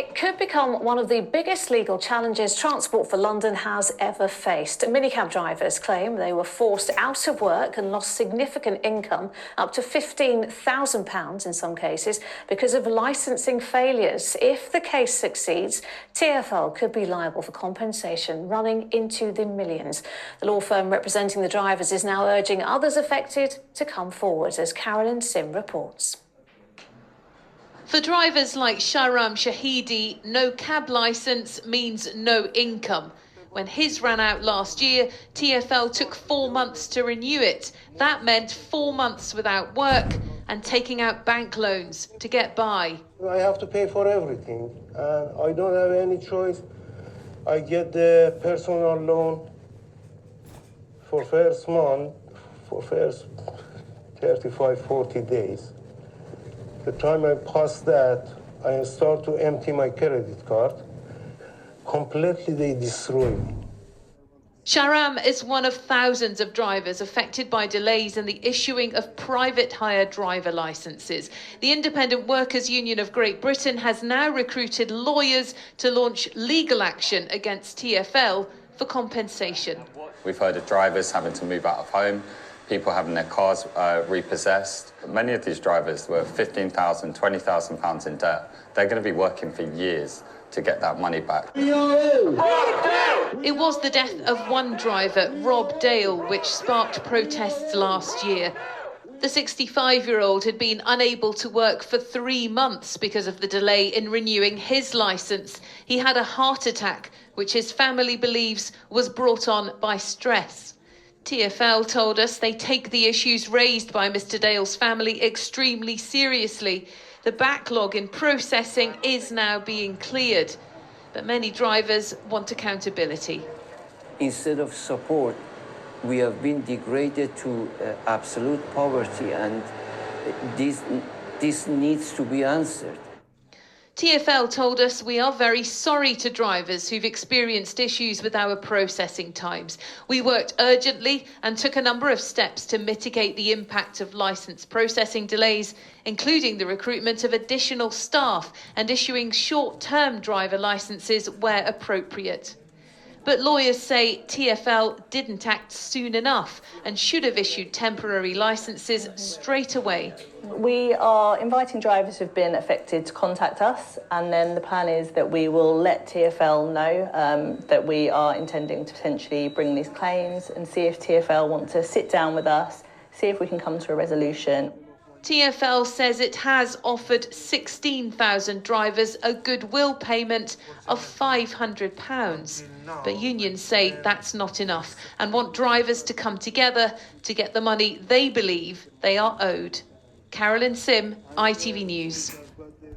It could become one of the biggest legal challenges Transport for London has ever faced. Minicab drivers claim they were forced out of work and lost significant income, up to £15,000 in some cases, because of licensing failures. If the case succeeds, TfL could be liable for compensation running into the millions. The law firm representing the drivers is now urging others affected to come forward, as Carolyn Sim reports. For drivers like Shahram Shahidi, no cab licence means no income. When his ran out last year, TfL took 4 months to renew it. That meant 4 months without work and taking out bank loans to get by. I have to pay for everything and I don't have any choice. I get the personal loan for first month, for first 35, 40 days. The time I pass that, I start to empty my credit card. Completely, they destroy me. Shahram is one of thousands of drivers affected by delays in the issuing of private hire driver licences. The Independent Workers' Union of Great Britain has now recruited lawyers to launch legal action against TfL for compensation. We've heard of drivers having to move out of home, people having their cars repossessed. Many of these drivers were £15,000, £20,000 in debt. They're going to be working for years to get that money back. It was the death of one driver, Rob Dale, which sparked protests last year. The 65-year-old had been unable to work for 3 months because of the delay in renewing his licence. He had a heart attack, which his family believes was brought on by stress. TfL told us they take the issues raised by Mr. Dale's family extremely seriously. The backlog in processing is now being cleared, but many drivers want accountability. Instead of support, we have been degraded to absolute poverty, and this needs to be answered. TfL told us we are very sorry to drivers who've experienced issues with our processing times. We worked urgently and took a number of steps to mitigate the impact of licence processing delays, including the recruitment of additional staff and issuing short-term driver licences where appropriate. But lawyers say TfL didn't act soon enough and should have issued temporary licences straight away. We are inviting drivers who've been affected to contact us, and then the plan is that we will let TfL know that we are intending to potentially bring these claims and see if TfL want to sit down with us, see if we can come to a resolution. TfL says it has offered 16,000 drivers a goodwill payment of £500. But unions say that's not enough and want drivers to come together to get the money they believe they are owed. Carolyn Sim, ITV News.